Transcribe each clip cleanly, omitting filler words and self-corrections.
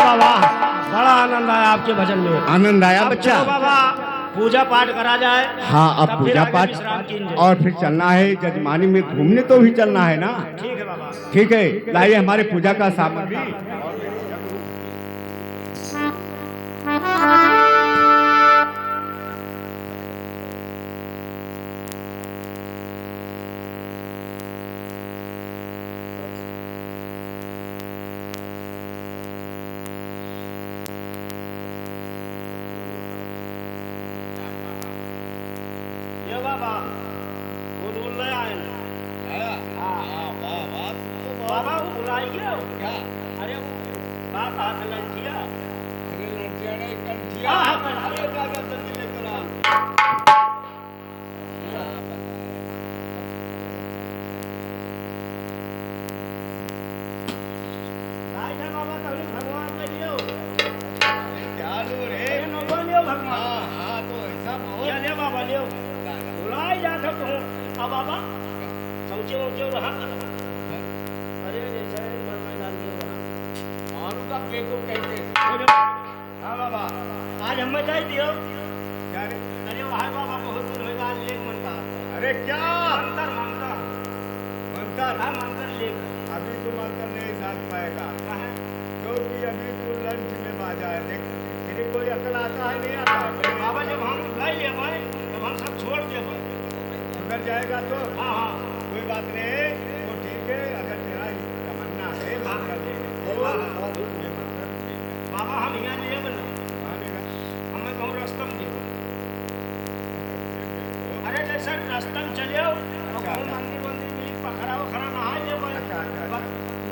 वाह वाह, बड़ा आनंद आया आपके भजन में। आनंद आया अब बच्चा? चलो बाबा पूजा पाठ करा जाए। हाँ, अब तब फिर पूजा आगे पाठ विश्राम कीजिए। और फिर चलना है जजमानी में घूमने, तो भी चलना है ना। ठीक है बाबा। ठीक है, लाइए हमारे पूजा का सामग्री। ये बाबा वो बोल रहे आए ना। बाबा वो बुलाई गया क्या? अरे वो बात हाथ लड़किया। हाँ, अरे दादा जल्दी लेकर आ। लाए थे बाबा तभी भगवान के लिए लियो भगवान। या ले बाबा लियो। बुलाई जाता तो अब बाबा सोचे वोचे रहा। अरे जैसे डाल दिया आलू का केक को कहते। हाँ बाबा आज हमें जाए दियो। क्या रे? अरे भाई बाबा बहुत दिन हो गया लेक मनता। अरे क्या मंतर मंतर मंतर? हाँ मंतर लेक। अभी तो मंत्र नहीं साथ पाएगा, कहाँ? क्योंकि अभी तो लंच में बाजा है। देख तेरे कोई अकल आता है नहीं आता है? बाबा जब हम ले लिए भाई तब हम सब छोड़ दिए भाई। सुधर जाएगा तो हाँ हाँ कोई बात नहीं, वो ठीक है। अगर तेरा तमन्ना है मंत्र लेने की, तो ये मंत्र ठीक बाबा हम यहाँ लिए बना है। हमें कहूँ रास्ता में दियो। अरे जैसे रास्ता में चले आओ और कहूँ मंदिर वंदिर मिली पखरा वखरा नहा लियो भाई। अच्छा, अच्छा। बस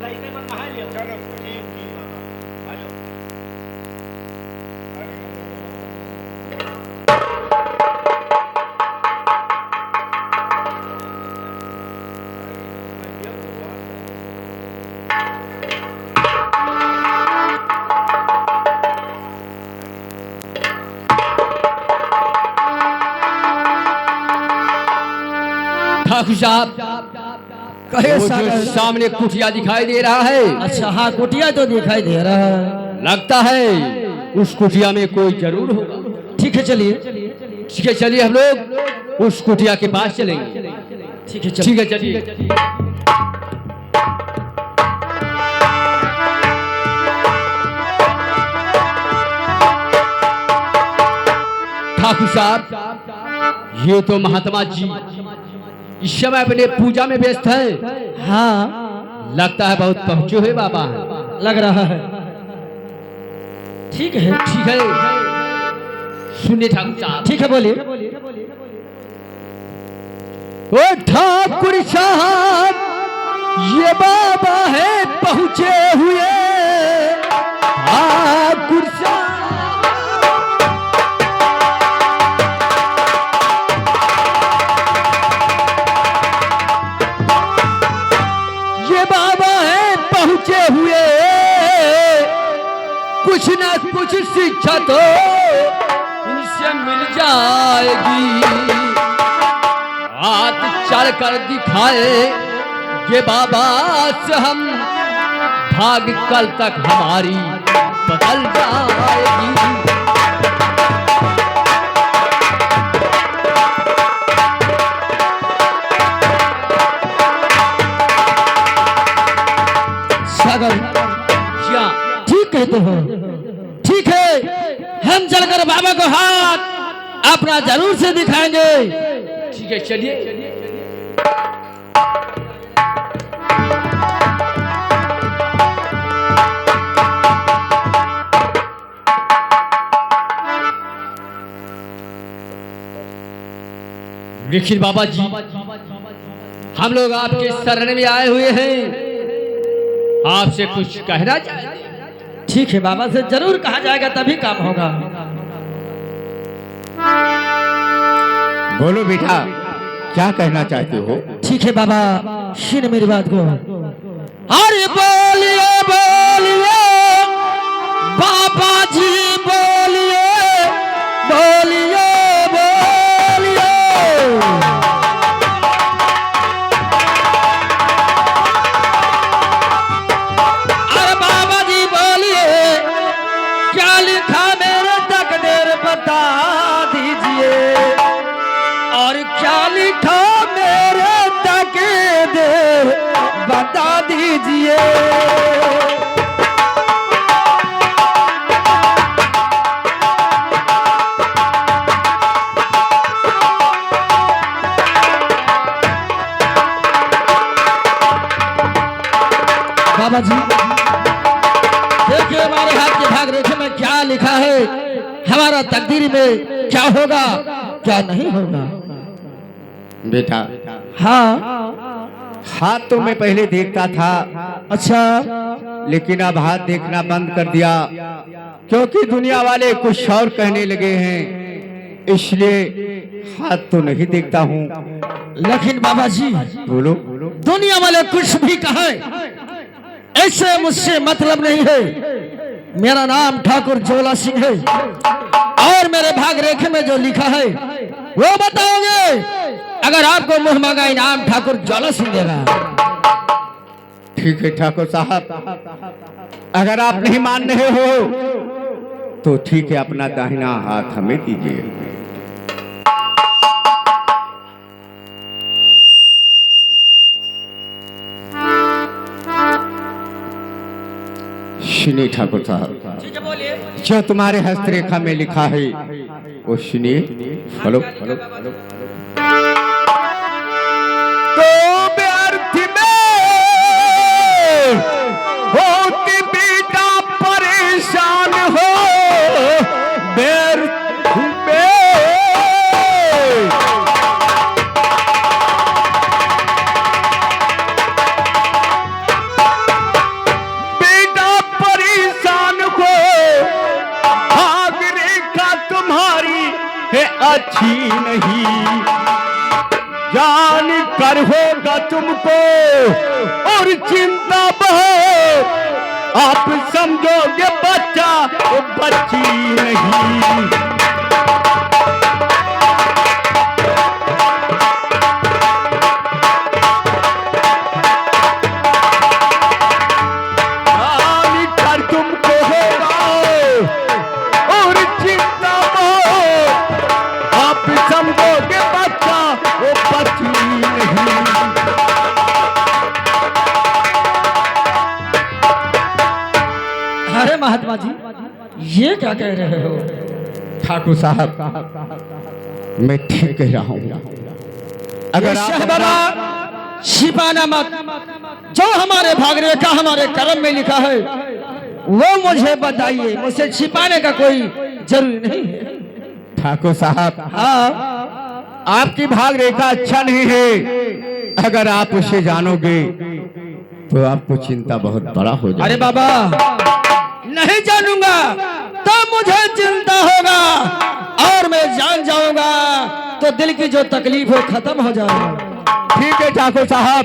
लईते में नहा लियो। चलो। ठीक ठीक बाबा आ जाओ। ठाकुर साहब कहे वो जो सागर। सामने कुटिया दिखाई दे रहा है, अच्छा हाँ, कुटिया तो दिखाई दे रहा है। लगता है उस कुटिया में कोई जरूर होगा। ठीक है चलिए। ठीक है चलिए हम लोग उस कुटिया के पास चलेंगे। ठीक है चलिए। ठीक है चलिए। ठाकुर साहब ये तो महात्मा जी इस समय अपने पूजा में व्यस्त हैं। हाँ लगता है बहुत पहुंचे हुए बाबा हैं। लग रहा है। ठीक है। ठीक है सुनिए ठाकुर साहब। ठीक है बोलिए। ओ ठाकुर साहब ये बाबा है पहुंचे हुए। ठाकुर साहब ये बाबा है पहुंचे हुए। कुछ न कुछ शिक्षा तो इनसे मिल जाएगी। हाथ चढ़ कर दिखाए ये बाबा से हम भाग कल तक हमारी बदल जाएगी। सागर क्या ठीक कहते हो। ठीक है हम चलकर बाबा को हाथ अपना जरूर से दिखाएंगे। ठीक है चलिए। निखिल बाबा जी हम लोग आपके शरण में आए हुए हैं। आपसे कुछ कहना चाहते? ठीक है बाबा से जरूर कहा जाएगा तभी काम होगा। बोलो बेटा, क्या कहना चाहते हो? ठीक है बाबा सुन मेरी बात को। अरे बोलिए बोलिए बाबा जी बोलिए बोलिए बोलिए। अरे बाबा जी बोलिए लिखा मेरे तकदीर बता दीजिए, और क्या लिखा मेरे तकदीर बता दीजिए। बाबा जी देखिए हमारे हाथ के भाग रेखे में क्या लिखा है, हमारा तकदीर में क्या होगा क्या नहीं होगा। बेटा हाँ हाथ तो मैं पहले देखता था, अच्छा, लेकिन अब हाथ देखना बंद कर दिया, क्योंकि दुनिया वाले कुछ और कहने लगे हैं, इसलिए हाथ तो नहीं देखता हूँ। लेकिन बाबा जी बोलो। दुनिया वाले कुछ भी कहे, ऐसे मुझसे मतलब नहीं है। मेरा नाम ठाकुर जोला सिंह है, और मेरे भाग रेखे में जो लिखा है वो बताओगे, अगर आपको मुंह मांगा इनाम ठाकुर जोला सिंह देगा। ठीक है ठाकुर साहब, अगर आप नहीं मान रहे हो तो ठीक है, अपना दाहिना हाथ हमें दीजिए। सुनिए ठाकुर साहब, जो तुम्हारे हस्तरेखा में लिखा है वो सुनिए। फलो फलो तो व्यर्थ में होती बेटा परेशान हो, व्यर्थ में बेटा परेशान हो, भाग रेखा तुम्हारी है अच्छी नहीं, जान कर होगा तुमको और चिंता बहुत, आप समझोगे बच्चा वो बच्ची नहीं। जान कर तुमको होगा और चिंता बहुत, आप समझोगे बच्चा वो बच्ची नहीं। अरे महात्मा जी ये क्या कह रहे हो। ठाकुर साहब मैं ठीक कह रहा हूँ, अगर आप शहबाबा छिपाना मत, जो हमारे भाग रेखा हमारे कर्म में लिखा है वो मुझे बताइए, मुझे छिपाने का कोई जरूरी नहीं है। ठाकुर साहब हाँ आपकी भाग रेखा अच्छा नहीं है, अगर आप उसे जानोगे तो आपको चिंता बहुत बड़ा हो जाएगा। अरे बाबा नहीं जानूंगा तो मुझे चिंता होगा, और मैं जान जाऊंगा तो दिल की जो तकलीफ है खत्म हो जाएगा। ठीक है ठाकुर साहब,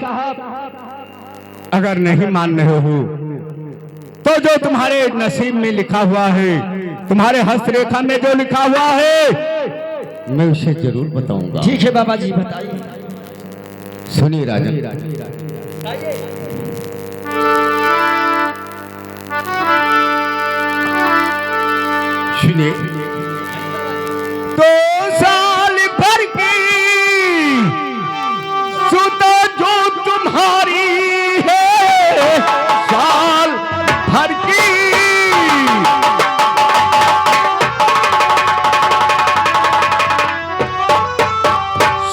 अगर नहीं मान रहे हो तो जो तुम्हारे नसीब में लिखा हुआ है, तुम्हारे हस्तरेखा में जो लिखा हुआ है, मैं उसे जरूर बताऊंगा। ठीक है बाबा जी बताइए। सुनिए राजन, सुनिए। 2 साल भर की सुता जो तुम्हारी है, साल भर की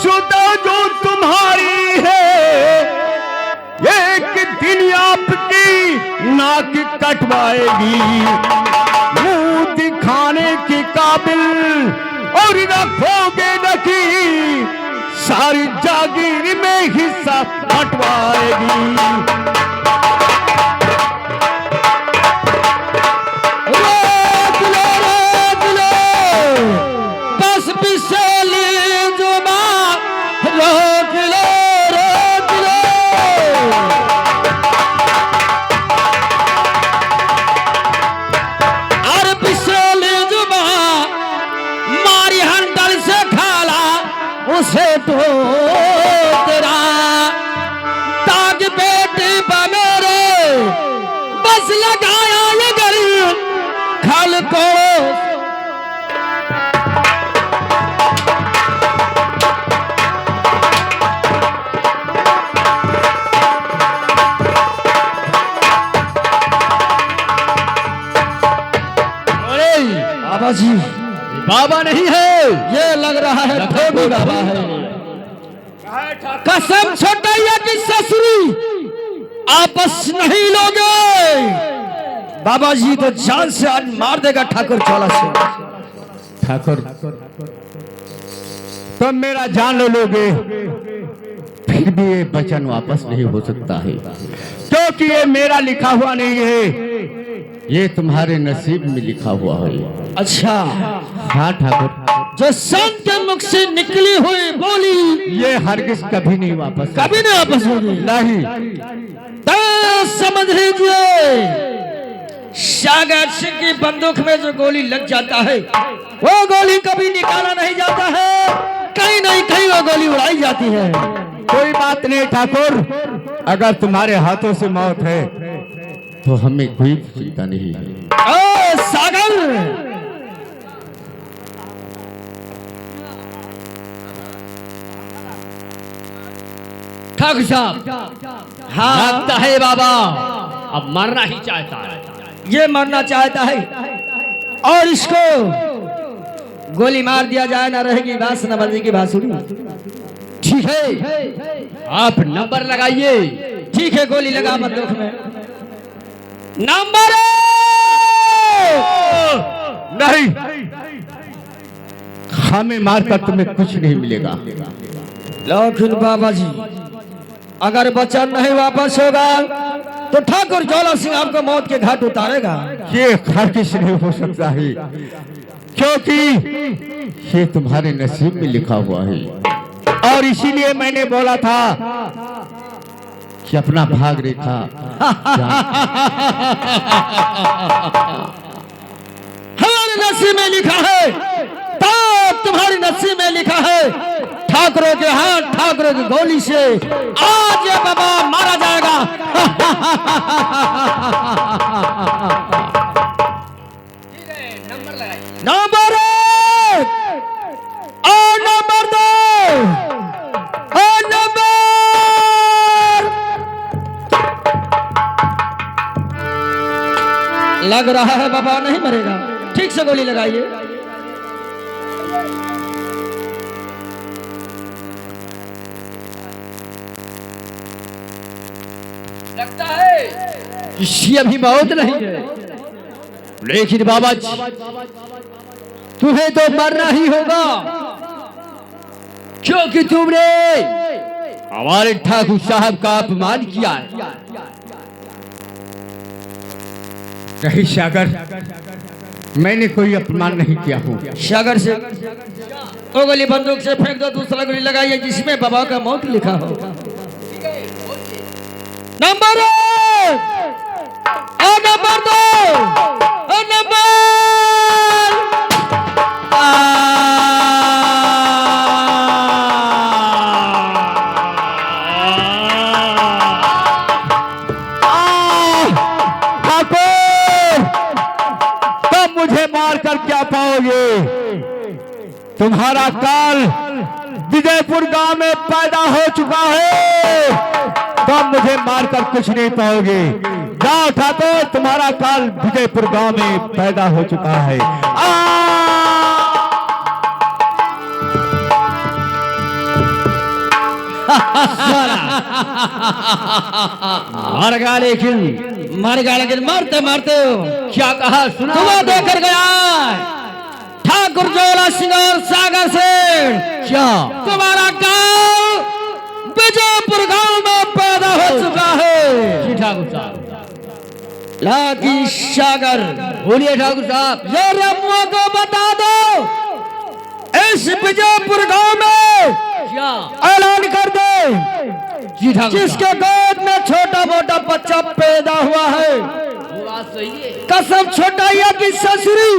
सुता जो तुम्हारी है, एक दिन आपकी नाक कटवाएगी, मुंह दिखाने के काबिल और रखोगे नहीं, सारी जागीर में हिस्सा हटवाएगी। रोक लो बस बिसली जुबान, रोक लो और बिसली जुबान मारी हंडल से खाला उसे तो तेरा ताज बेटे बमेरे बस लगाया ये गरीब खाल कोड़ो बाबा जी, बाबा नहीं है, ये लग रहा है धोबी बाबा है। कसम छोटाइया की ससुरी आपस नहीं लोगे। बाबा जी तो जान से आज मार देगा ठाकुर चोला से। ठाकुर तुम मेरा जान ले लोगे, फिर भी ये वचन वापस नहीं हो सकता है, क्योंकि ये मेरा लिखा हुआ नहीं है, ये तुम्हारे नसीब में लिखा हुआ है। अच्छा, हाँ ठाकुर, जो संत के मुख से निकली हुई बोली ये हरगिज कभी नहीं वापस, कभी नहीं वापस होगी। नहीं। तो समझ लीजिए, सागर सिंह की बंदूक में जो गोली लग जाता है, वो गोली कभी निकाला नहीं जाता है, कहीं नहीं कहीं वो गोली उड़ाई जाती है। कोई बात नहीं ठाकुर, अगर तुम्हारे हाथों से मौत है तो हमें कोई चिंता नहीं है। ओ सागर, ठाकुर साहब, हाँ लगता है बाबा अब मरना ही चाहता है। ये मरना चाहता है और इसको गोली मार दिया जाए, ना रहेगी बांस न बजेगी बांसुरी। ठीक है, आप नंबर लगाइए। ठीक है, गोली लगा बंदूक में। नंबर नहीं, हमें मारकर तुम्हें कुछ नहीं मिलेगा। लेकिन बाबा जी, अगर वचन नहीं वापस होगा तो ठाकुर ज्वाला सिंह आपको मौत के घाट उतारेगा। ये हरगिज नहीं हो सकता है, क्योंकि ये तुम्हारे नसीब में लिखा हुआ है, और इसीलिए मैंने बोला था कि अपना भाग रेखा हमारे नसीब में लिखा है, तो तुम्हारी नसीब में लिखा है, ठाकुरों के हाथ ठाकुरों की गोली से आज ये बाबा मारा जाएगा। नंबर एक और नंबर दो और नंबर, लग रहा है बाबा नहीं मरेगा। ठीक से गोली लगाइए। लगता है इसकी अभी मौत नहीं है, लेकिन बाबा जी तुम्हें तो मरना ही होगा, क्योंकि तुमने हमारे ठाकुर साहब का अपमान किया है। नहीं सागर, मैंने कोई अपमान नहीं किया हूँ। सागर से वो गोली बंदूक से फेंक दो, दूसरा गोली लगाइए जिसमें बाबा का मौत लिखा हो। नंबर एक और नंबर दो और नंबर तब मुझे मार कर क्या पाओगे? तुम्हारा काल विजयपुर गांव में पैदा हो चुका है, तब मुझे मारकर कुछ नहीं पाओगे। जाओ ठाकुर, तुम्हारा काल विजयपुर गांव में पैदा हो चुका है। मर गया, लेकिन मारते मारते हो क्या कहा सुना? तुम्हें देकर गया ठाकुर ज्वाला सिंह और सागर से। क्या तुम्हारा गांव विजयपुर गांव में पैदा हो चुका है। जी ठाकुर साहब, लागी सागर, बोलिए ठाकुर साहब। ये रमुआ को बता दो, इस विजयपुर गांव में क्या ऐलान कर दे, जी ठाकुर जिसके गोद में छोटा मोटा बच्चा पैदा हुआ है, वो बात सही है। कसम छोटाइया की ससुरी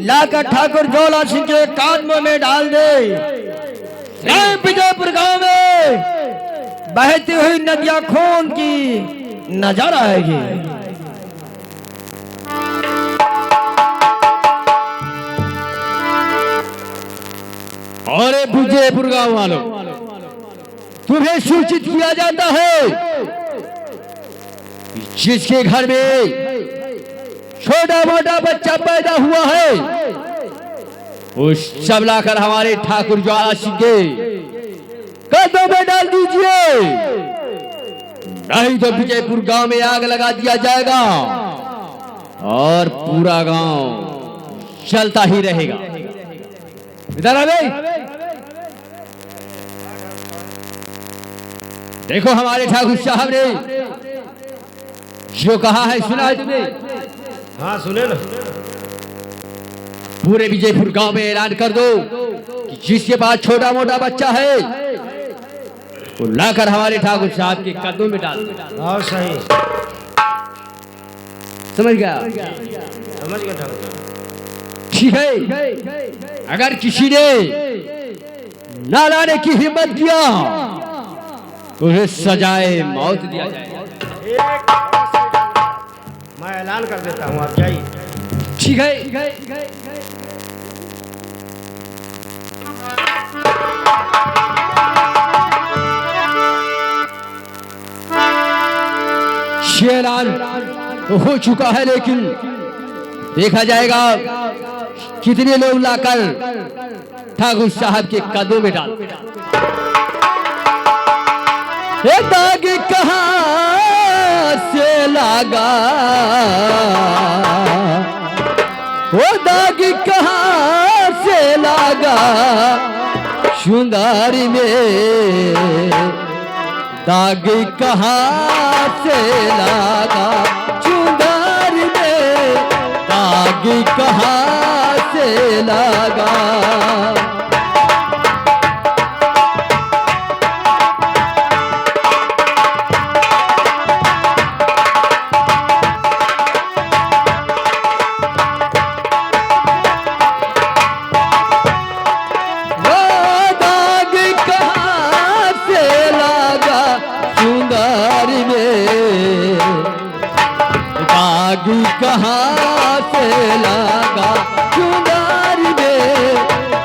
लाकर ठाकुर ज्वाला सिंह के कानों में डाल दे। नहीं, विजयपुर गांव में बहती हुई नदियां खून की नजर आएगी। विजयपुर गांव वालों, तुम्हें सूचित किया जाता है जिसके घर में छोटा मोटा बच्चा पैदा हुआ है, उस सब लाकर हमारे ठाकुर ज्वाला सिंह के कदमों में डाल दीजिए, नहीं तो विजयपुर गांव में आग लगा दिया जाएगा और पूरा गांव चलता ही रहेगा। इधर आ गई, देखो हमारे ठाकुर साहब ने जो कहा है, सुना है तुम्हें? हाँ सुने ना। पूरे विजयपुर गांव में ऐलान कर दो कि जिसके पास छोटा मोटा बच्चा है वो लाकर हमारे ठाकुर साहब के कदमों में डाल दो। और सही समझ गया? समझ गया ठाकुर। ठीक है, अगर किसी ने ना लाने की हिम्मत किया तो उसे सजाए मौत दिया जाएगा। मैं ऐलान कर देता हूँ, आप जाइए। ठीक है। ऐलान तो हो चुका है, लेकिन देखा जाएगा कितने लोग लाकर ठाकुर साहब के कदमों में डाल। दाग कहां से लगा, वो दाग कहां से लगा सुंदरी में, दाग कहां से लगा सुंदरी में, दाग कहां से लगा। कहां से लगा चुनारी में,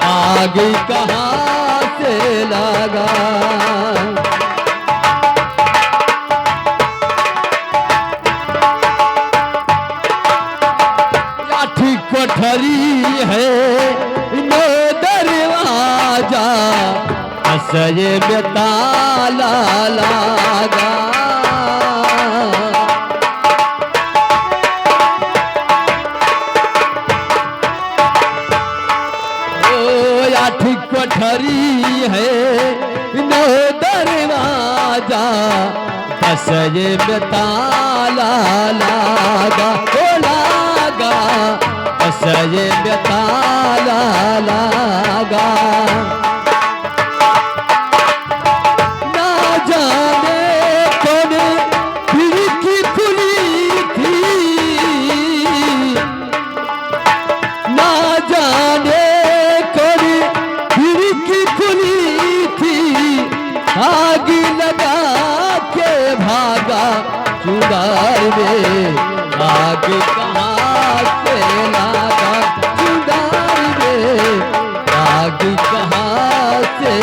आग कहां से लगा। लाठी कोठरी है नो दरवाजा, असये में ताला लगा। कोठरी है नो दरवाजा, असये में ताला लगा, ओ लगा, असये में ताला लगा। ना जाने कौन खिड़की खुली थी, ना जाने आग लगा के भागा चुनार में, आग कहां से लगा चुनार में, आग कहां से।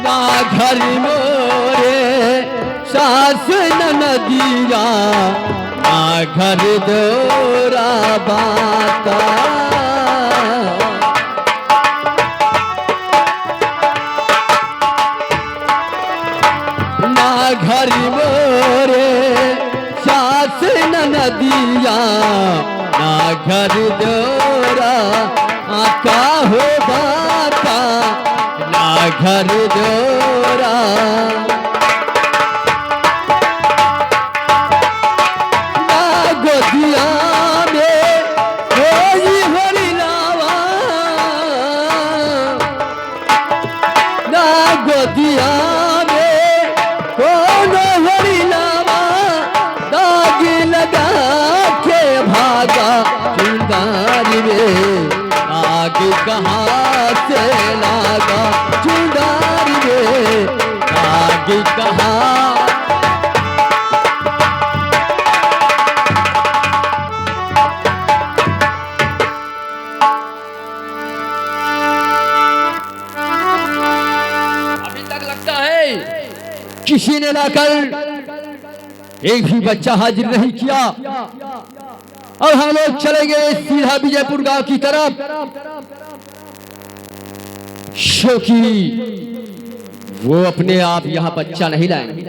ना घर मोरे सास नदिया, घर दोरा बाता, ना घर मोरे सास नदिया, ना घर दोरा आका हो बाता, ना घर दोरा। गोदिया में कोई हरिलावा, ना गोदिया में कौन हरिलावा, दाग लगा के भागा चुंदारी में, आग कहां से लगा चुंदारी में, आग किसी ने लाकर एक भी बच्चा हाजिर नहीं किया। और हम लोग चले गए सीधा विजयपुर गांव की तरफ, क्योंकि वो अपने आप यहाँ बच्चा नहीं लाएंगे।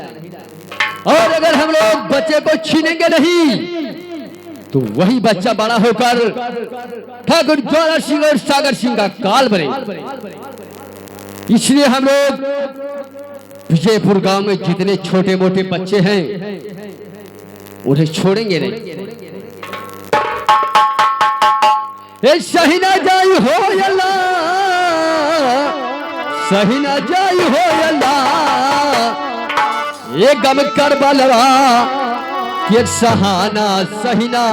और अगर हम लोग बच्चे को छीनेंगे नहीं तो वही बच्चा बड़ा होकर ठाकुर ज्वाला सिंह और सागर सिंह का काल बने। इसलिए हम लोग विजयपुर गांव में जितने छोटे मोटे बच्चे हैं उन्हें छोड़ेंगे नहीं। सही ना जाई हो अल्लाह, सही ना जाई हो अल्लाह, ये गम कर बलवा ये सहाना सही ना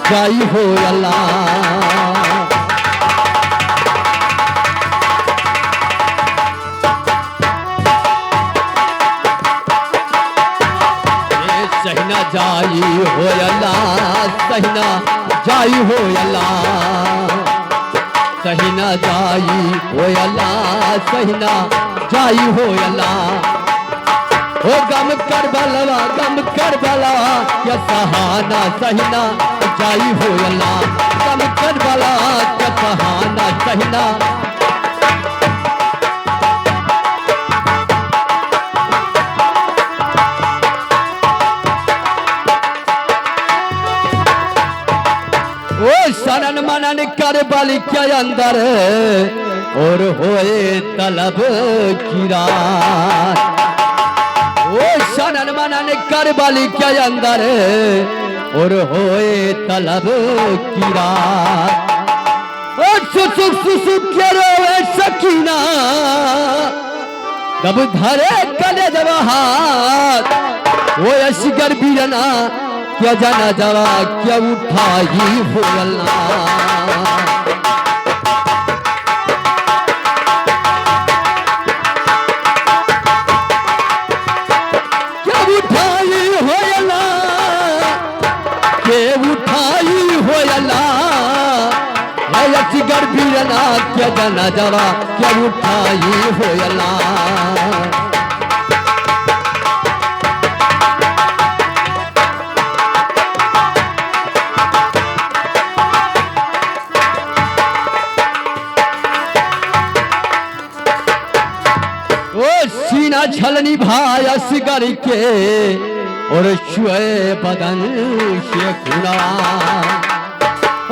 जाई हो अल्लाह। सहीना जाई हो अल्लाह, सहीना जाई हो अल्लाह, सहीना जाई हो अल्लाह, सहीना जाई हो अल्लाह। ओ गम कर बलवा, गम कर बलवा क्या सहाना सहीना जाई हो अल्लाह, गम कर बलवा क्या सहाना सहीना। सनन मनन कर बल के अंदर और होए तलब की रात। ओ सनन मनन कर बल के अंदर और होए तलब की रात। और सुसुक सुसुक के रोए सकीना कब धरे कले जवा हाथ। वो असगर बीरना क्या जाना जवा क्या उठाई हो अल्लाह, क्या उठाई हो अल्लाह, क्या उठाई हो अल्लाह। असगर बीरना क्या जाना जवा क्या उठाई हो अल्लाह। सीना छलनी भाई असगर के और छुए बदन से खुला।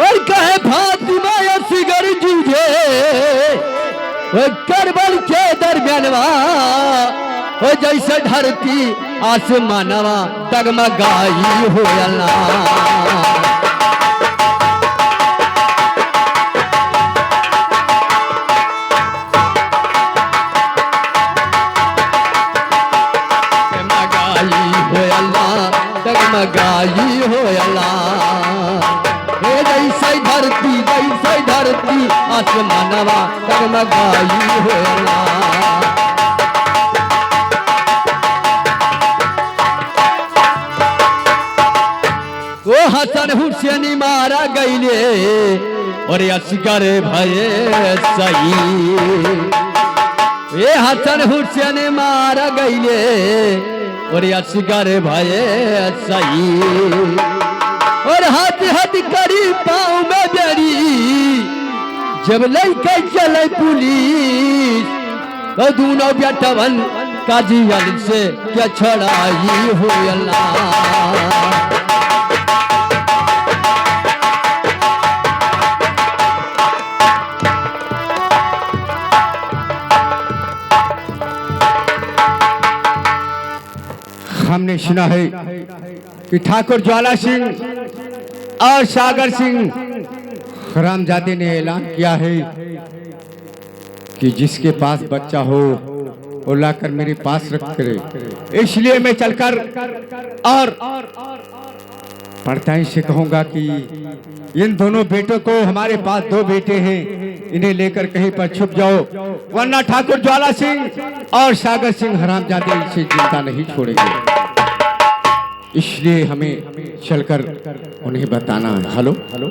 और कहे फातिमा असगर जूझे करबल के दरमियानवा। जैसे धरती आसमानवा डगमगाई हो अल्लाह। डगमगाई हो अल्लाह। जैसे धरती आसमानवा डगमगाई हो अल्लाह। वो हसन हुसैन मारा गईले और असगर भये सही। ये हसन हुसैन मारा गईले और असगर भये सही। और हाथ हाथ करी पाँव में बेरी जब लड़के चले पुलिस। तो दोनों बेटवन काजियल से क्या छड़ाई हो अल्लाह। हमने सुना है कि ठाकुर ज्वाला सिंह और सागर सिंह हरामजादे ने ऐलान किया है कि जिसके पास बच्चा हो वो लाकर मेरे पास रख करे। इसलिए मैं चलकर और पड़ताई से कहूंगा कि इन दोनों बेटों को, हमारे पास दो बेटे हैं, इन्हें लेकर कहीं पर छुप जाओ, वरना ठाकुर ज्वाला सिंह और सागर सिंह हरामजादे इसे जिंदा नहीं छोड़ेंगे। इसलिए हमें चलकर उन्हें बताना है। Hello hello.